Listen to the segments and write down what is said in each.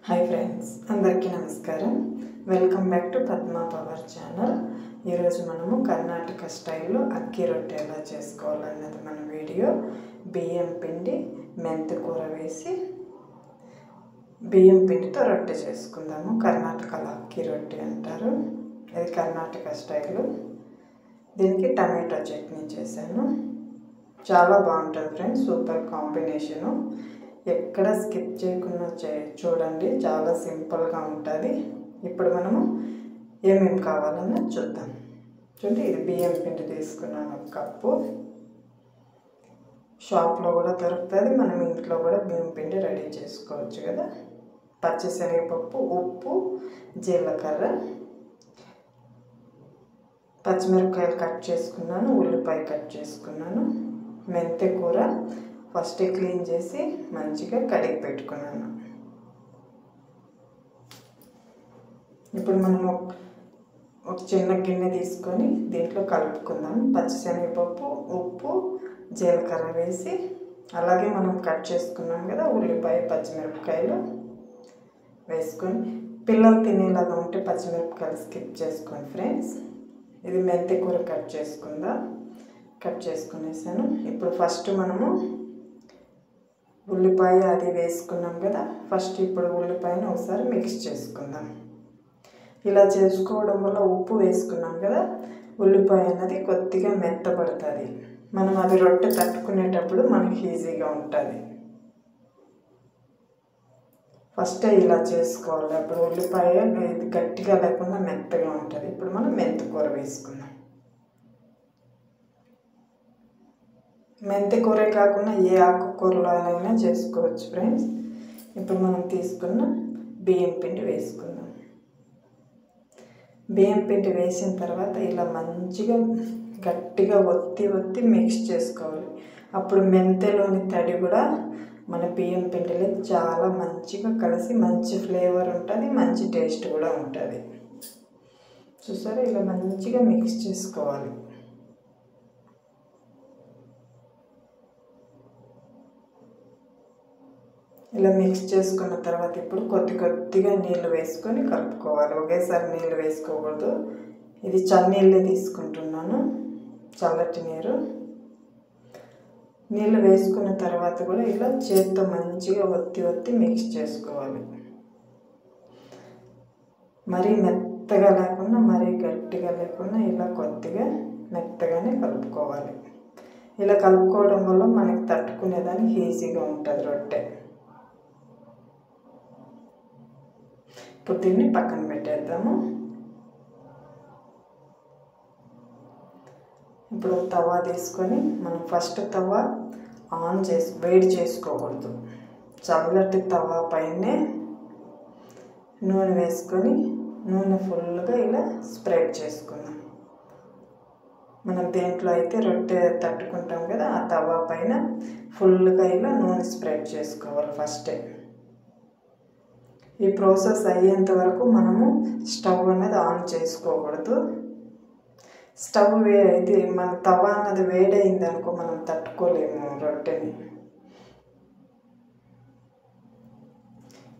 Hi friends, అందరికీ నమస్కారం. Welcome back to Padma power channel. ఈరోజు మనము కర్ణాటక స్టైల్లో అక్కి రొట్టె ఎలా చేసుకోవాలన్నది మన వీడియో. బియ్యం పిండి మెంతి కూర వేసి బియ్యం పిండితో రొట్టె చేసుకుందాము. కర్ణాటకలో అక్కి రొట్టె అంటారు. ఇది కర్ణాటక స్టైలు. దీనికి టమాటో చట్నీ చేశాను. చాలా బాగుంటుంది ఫ్రెండ్స్, సూపర్ కాంబినేషను. ఎక్కడ స్కిప్ చేయకుండా చూడండి, చాలా సింపుల్గా ఉంటుంది. ఇప్పుడు మనము ఏమేమి కావాలన్నా చూద్దాం. చూడండి, ఇది బియ్యం పిండి తీసుకున్నాను, ఒక కప్పు. షాప్లో కూడా దొరుకుతుంది, మనం ఇంట్లో కూడా బియ్యం పిండి రెడీ చేసుకోవచ్చు కదా. పచ్చిశనగపప్పు, ఉప్పు, జీలకర్ర, పచ్చిమిరపకాయలు కట్ చేసుకున్నాను, ఉల్లిపాయ కట్ చేసుకున్నాను, మెంతి కూర ఫస్ట్ క్లీన్ చేసి మంచిగా కడిగి పెట్టుకున్నాను. ఇప్పుడు మనము ఒక చిన్న గిన్నె తీసుకొని దీంట్లో కలుపుకుందాం. పచ్చిశనగపప్పు, ఉప్పు, జీలకర్ర వేసి, అలాగే మనం కట్ చేసుకున్నాం కదా ఉల్లిపాయ, పచ్చిమిరపకాయలు వేసుకొని, పిల్లలు తినేలాగా ఉంటే పచ్చిమిరపకాయలు స్కిప్ చేసుకోండి ఫ్రెండ్స్. ఇది మెంతి కూర కట్ చేసుకుందాం. కట్ చేసుకునేసాను. ఇప్పుడు ఫస్ట్ మనము ఉల్లిపాయ అది వేసుకున్నాం కదా, ఫస్ట్ ఇప్పుడు ఉల్లిపాయను ఒకసారి మిక్స్ చేసుకుందాం. ఇలా చేసుకోవడం వల్ల ఉప్పు వేసుకున్నాం కదా, ఉల్లిపాయ అన్నది కొద్దిగా మెత్తబడుతుంది. మనం అది రొట్టె తట్టుకునేటప్పుడు మనకి ఈజీగా ఉంటుంది. ఫస్టే ఇలా చేసుకోవాలి. అప్పుడు ఉల్లిపాయ ఇది గట్టిగా లేకుండా మెత్తగా ఉంటుంది. ఇప్పుడు మనం మెంతి కూర వేసుకుందాం. మెంతి కూరే కాకుండా ఏ ఆకుకూరలో అయినా చేసుకోవచ్చు ఫ్రెండ్స్. ఇప్పుడు మనం తీసుకున్న బియ్యం పిండి వేసుకుందాం. బియ్యం పిండి వేసిన తర్వాత ఇలా మంచిగా గట్టిగా ఒత్తి మిక్స్ చేసుకోవాలి. అప్పుడు మెంతిలోని తడి కూడా మన బియ్యం పిండిలో చాలా మంచిగా కలిసి మంచి ఫ్లేవర్ ఉంటుంది, మంచి టేస్ట్ కూడా ఉంటుంది. చూసారా, ఇలా మంచిగా మిక్స్ చేసుకోవాలి. ఇలా మిక్స్ చేసుకున్న తర్వాత ఇప్పుడు కొద్దిగా నీళ్ళు వేసుకొని కలుపుకోవాలి. ఒకేసారి నీళ్ళు వేసుకోకూడదు. ఇది చన్నీళ్ళే తీసుకుంటున్నాను, చల్లటి నీరు. నీళ్ళు వేసుకున్న తర్వాత కూడా ఇలా చేత్తో మంచిగా ఒత్తి మిక్స్ చేసుకోవాలి. మరీ మెత్తగా లేకుండా మరీ గట్టిగా లేకుండా ఇలా కొద్దిగా మెత్తగానే కలుపుకోవాలి. ఇలా కలుపుకోవడం వల్ల మనకి తట్టుకునేదానికి ఈజీగా ఉంటుంది రొట్టె. ఇప్పుడు దీన్ని పక్కన పెట్టేద్దాము. ఇప్పుడు తవా తీసుకొని మనం ఫస్ట్ తవా ఆన్ చేసి వేడి చేసుకోకూడదు. చల్లటి తవా పైనే నూనె వేసుకొని నూనె ఫుల్గా ఇలా స్ప్రెడ్ చేసుకుందాం. మనం దేంట్లో అయితే రొట్టె తట్టుకుంటాం కదా, ఆ తవా పైన ఫుల్గా ఇలా నూనె స్ప్రెడ్ చేసుకోవాలి ఫస్టే. ఈ ప్రాసెస్ అయ్యేంత వరకు మనము స్టవ్ అనేది ఆన్ చేసుకోకూడదు. స్టవ్ ఇది మన తవా అన్నది వేడైంది అనుకో, మనం తట్టుకోలేము రొట్టెని.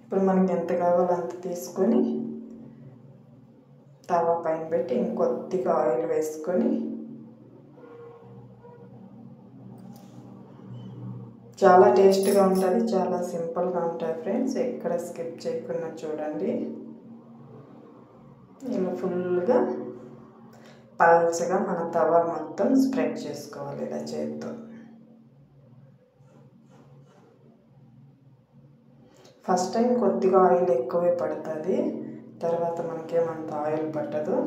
ఇప్పుడు మనకి ఎంత కావాలో అంత తీసుకొని తవా పైన పెట్టి ఇంకొద్దిగా ఆయిల్ వేసుకొని, చాలా టేస్ట్గా ఉంటుంది, చాలా సింపుల్గా ఉంటుంది ఫ్రెండ్స్. ఎక్కడ స్కిప్ చేయకుండా చూడండి. ఇలా ఫుల్గా పల్చగా మన తవా మొత్తం స్ప్రెడ్ చేసుకోవాలి ఇలా చేత్తో. ఫస్ట్ టైం కొద్దిగా ఆయిల్ ఎక్కువే పడుతుంది, తర్వాత మనకేమంత ఆయిల్ పట్టదు.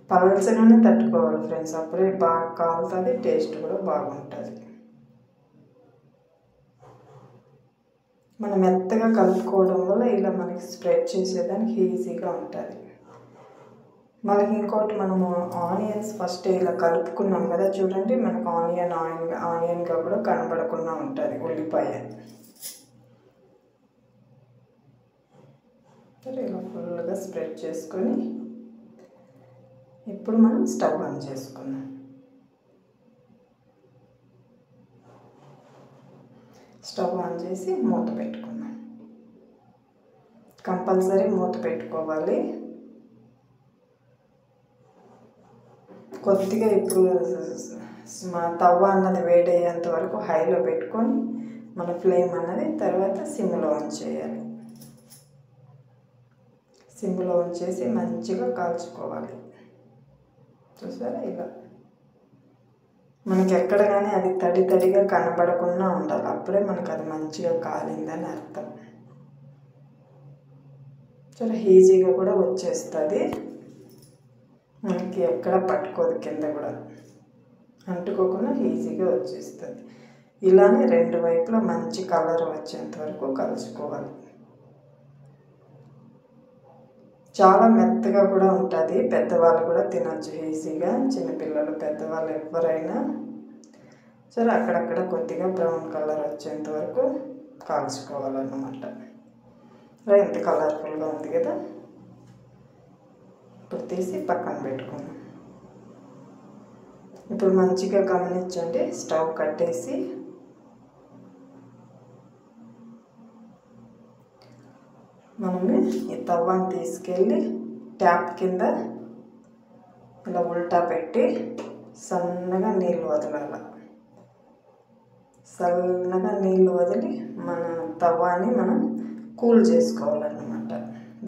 పల్చగానే తట్టుకోవాలి ఫ్రెండ్స్, అప్పుడే బాగా కాలుతుంది, టేస్ట్ కూడా బాగుంటుంది. మనం మెత్తగా కలుపుకోవడం వల్ల ఇలా మనకి స్ప్రెడ్ చేసేదానికి ఈజీగా ఉంటుంది. మనకి ఇంకోటి, మనము ఆనియన్స్ ఫస్ట్ ఇలా కలుపుకున్నాం కదా, చూడండి మనకు ఆనియన్గా కూడా కనబడకుండా ఉంటుంది ఉల్లిపాయ. ఇలా ఫుల్గా స్ప్రెడ్ చేసుకొని ఇప్పుడు మనం స్టవ్ ఆన్ చేసుకుందాం. స్టవ్ ఆన్ చేసి మూత పెట్టుకుందాం. కంపల్సరీ మూత పెట్టుకోవాలి. కొద్దిగా ఇప్పుడు తవ్వ అన్నది వేడయ్యేంత వరకు హైలో పెట్టుకొని మన ఫ్లేమ్ అన్నది తర్వాత సిమ్లో ఆన్ చేయాలి. సిమ్లో ఉంచేసి మంచిగా కాల్చుకోవాలి. చూసారా, ఇలా మనకి ఎక్కడ కానీ అది తడిగా కనబడకుండా ఉండాలి. అప్పుడే మనకు అది మంచిగా కాలిందని అర్థం. చాలా ఈజీగా కూడా వచ్చేస్తుంది. మనకి ఎక్కడ పట్టుకోదు, కింద కూడా అంటుకోకుండా ఈజీగా వచ్చేస్తుంది. ఇలానే రెండు వైపులా మంచి కలర్ వచ్చేంత వరకు కలుసుకోవాలి. చాలా మెత్తగా కూడా ఉంటుంది. పెద్దవాళ్ళు కూడా తినచ్చు ఈజీగా. చిన్నపిల్లలు, పెద్దవాళ్ళు ఎవరైనా సరే అక్కడక్కడ కొద్దిగా బ్రౌన్ కలర్ వచ్చేంత వరకు కాల్చుకోవాలన్నమాట. ఎంత కలర్ఫుల్గా ఉంది కదా. ఇప్పుడు తీసి పక్కన పెట్టుకున్నాం. ఇప్పుడు మంచిగా గమనించండి, స్టవ్ కట్టేసి మనము ఈ తవ్వని తీసుకెళ్ళి ట్యాప్ కింద ఇలా ఉల్టా పెట్టి సన్నగా నీళ్ళు వదలాలి. సన్నగా నీళ్ళు వదిలి మన తవ్వాని మనం కూల్ చేసుకోవాలన్నమాట,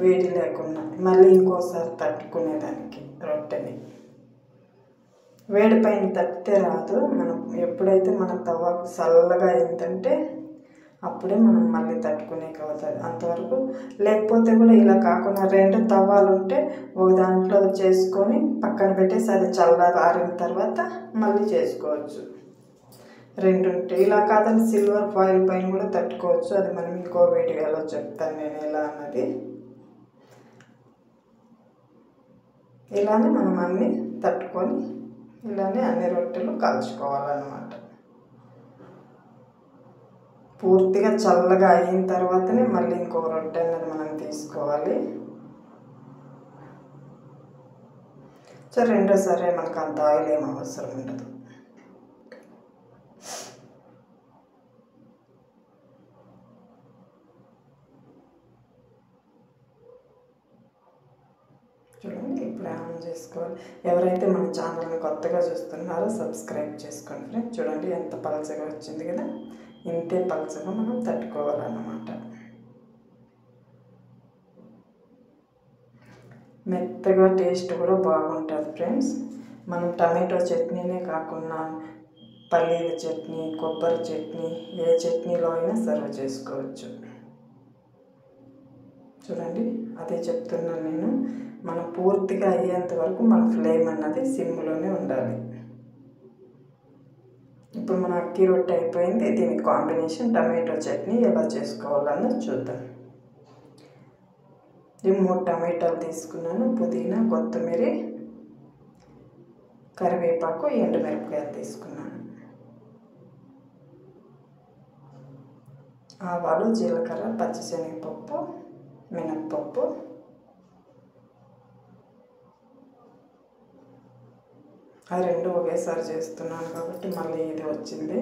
వేడి లేకుండా. మళ్ళీ ఇంకోసారి తట్టుకునేదానికి రొట్టెని వేడి పైన తట్టితే రాదు. మనం ఎప్పుడైతే మన తవ్వ చల్లగా అయిందంటే అప్పుడే మనం మళ్ళీ తట్టుకునేకి అవుతుంది. అంతవరకు లేకపోతే కూడా ఇలా కాకుండా రెండు తవ్వాలు ఉంటే ఒక దాంట్లో చేసుకొని పక్కన పెట్టేసి అది చల్లగా ఆరిన తర్వాత మళ్ళీ చేసుకోవచ్చు. రెండు ఉంటే ఇలా కాదని సిల్వర్ ఫాయిల్ పైన కూడా తట్టుకోవచ్చు. అది మనం ఇంకో వీడియోలో చెప్తాను నేను ఎలా అన్నది. ఇలానే మనం అన్నీ తట్టుకొని ఇలానే అన్ని రొట్టెలు కాల్చుకోవాలన్నమాట. పూర్తిగా చల్లగా అయిన తర్వాతనే మళ్ళీ ఇంకో రొట్టె అన్నది మనం తీసుకోవాలి. సో రెండోసారి మనకు అంత ఆయిల్ ఏం అవసరం ఉండదు. చూడండి, ఇప్పుడు ఆన్ చేసుకోవాలి. ఎవరైతే మన ఛానల్ని కొత్తగా చూస్తున్నారో సబ్స్క్రైబ్ చేసుకోండి ఫ్రెండ్స్. చూడండి ఎంత పలచగా వచ్చింది కదా. ఇంతే పలచగా మనం తట్టుకోవాలన్నమాట. మెత్తగా టేస్ట్ కూడా బాగుంటుంది ఫ్రెండ్స్. మనం టమాటో చట్నీనే కాకుండా పల్లీల చట్నీ, కొబ్బరి చట్నీ, ఏ చట్నీలో అయినా సర్వ్ చేసుకోవచ్చు. చూడండి, అదే చెప్తున్నాను నేను. మనం పూర్తిగా అయ్యేంత వరకు మన ఫ్లేమ్ అన్నది సిమ్లోనే ఉండాలి. ఇప్పుడు మన అక్కి రొట్టె అయిపోయింది. దీనికి కాంబినేషన్ టమాటో చట్నీ ఎలా చేసుకోవాలన్నది చూద్దాం. ఈ 3 టమాటాలు తీసుకున్నాను. పుదీనా, కొత్తిమీర, కరివేపాకు, ఎండుమిరపకాయలు తీసుకున్నాను. ఆవాలు, జీలకర్ర, పచ్చిశనగపప్పు, మినప్పప్పు, ఆ రెండు ఒకేసారి చేస్తున్నాను కాబట్టి మళ్ళీ ఇది వచ్చింది.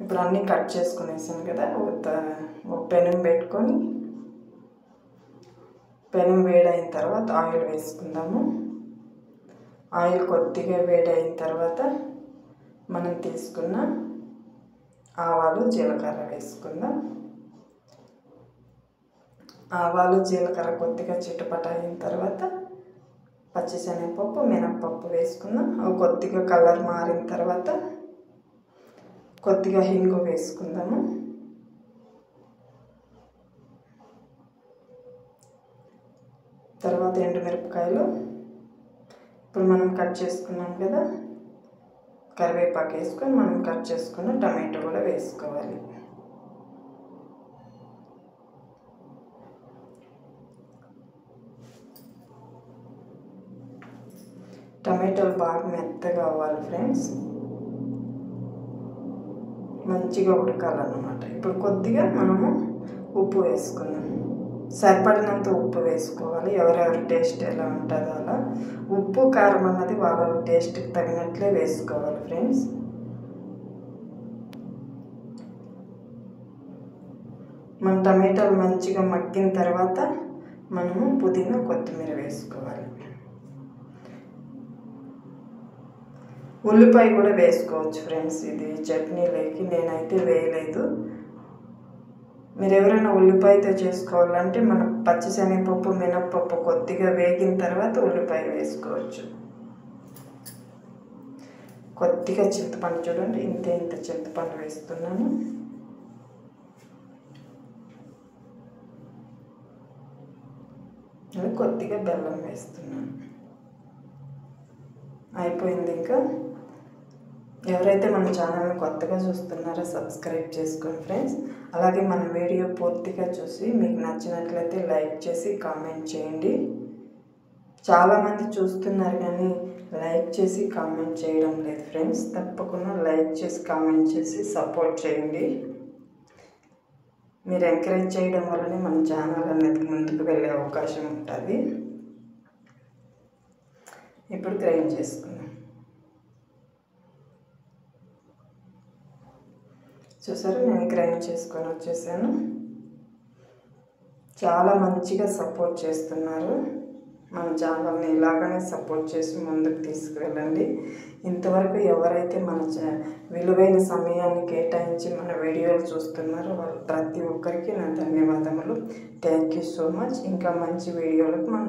ఇప్పుడు అన్నీ కట్ చేసుకునేసాను కదా. ఒక పెనం పెట్టుకొని పెనం వేడైన తర్వాత ఆయిల్ వేసుకుందాము. ఆయిల్ కొద్దిగా వేడైన తర్వాత మనం తీసుకున్న ఆవాలు, జీలకర్ర వేసుకుందాం. ఆవాలు, జీలకర్ర కొద్దిగా చిటపట అయిన తర్వాత పచ్చిశనగపప్పు, మినప్పప్పు వేసుకుందాం. అవి కొద్దిగా కలర్ మారిన తర్వాత కొద్దిగా హింగు వేసుకుందాము. తర్వాత ఎండుమిరపకాయలు, ఇప్పుడు మనం కట్ చేసుకున్నాం కదా కరివేపాకు వేసుకొని మనం కట్ చేసుకున్న టమాటో కూడా వేసుకోవాలి. టమాటోలు బాగా మెత్తగా అవ్వాలి ఫ్రెండ్స్, మంచిగా ఉడకాలన్నమాట. ఇప్పుడు కొద్దిగా మనము ఉప్పు వేసుకుందాం. సరిపడినంత ఉప్పు వేసుకోవాలి. ఎవరెవరి టేస్ట్ ఎలా ఉంటుందో అలా ఉప్పు, కారం అన్నది వాళ్ళ టేస్ట్కి తగినట్లే వేసుకోవాలి ఫ్రెండ్స్. మన టమాటాలు మంచిగా మగ్గిన తర్వాత మనము పుదీనా కొత్తిమీర వేసుకోవాలి. ఉల్లిపాయ కూడా వేసుకోవచ్చు ఫ్రెండ్స్. ఇది చట్నీలోకి నేనైతే వేయలేదు. మీరు ఎవరైనా ఉల్లిపాయతో చేసుకోవాలంటే మన పచ్చిశనగపప్పు మినప్పప్పు కొద్దిగా వేగిన తర్వాత ఉల్లిపాయ వేసుకోవచ్చు. కొద్దిగా చింతపండు చూడండి, ఇంత చింతపండు వేస్తున్నాను. కొద్దిగా బెల్లం వేస్తున్నాను. అయిపోయింది. ఇంకా ఎవరైతే మన ఛానల్ని కొత్తగా చూస్తున్నారో సబ్స్క్రైబ్ చేసుకోండి ఫ్రెండ్స్. అలాగే మన వీడియో పూర్తిగా చూసి మీకు నచ్చినట్లయితే లైక్ చేసి కామెంట్ చేయండి. చాలామంది చూస్తున్నారు కానీ లైక్ చేసి కామెంట్ చేయడం లేదు ఫ్రెండ్స్. తప్పకుండా లైక్ చేసి కామెంట్ చేసి సపోర్ట్ చేయండి. మీరు ఎంకరేజ్ చేయడం వల్లనే మన ఛానల్ అనేది ముందుకు వెళ్ళే అవకాశం ఉంటుంది. ఇప్పుడు గ్రైండ్ చేసుకుందాం. చూసారు, నేను గ్రైండ్ చేసుకొని వచ్చేసాను. చాలా మంచిగా సపోర్ట్ చేస్తున్నారు. మన ఛానల్ని ఇలాగనే సపోర్ట్ చేసి ముందుకు తీసుకువెళ్ళండి. ఇంతవరకు ఎవరైతే మన విలువైన సమయాన్ని కేటాయించి మన వీడియోలు చూస్తున్నారో వాళ్ళు ప్రతి ఒక్కరికి నా ధన్యవాదములు. Thank you so much. ఇంకా మంచి వీడియోలకు మనం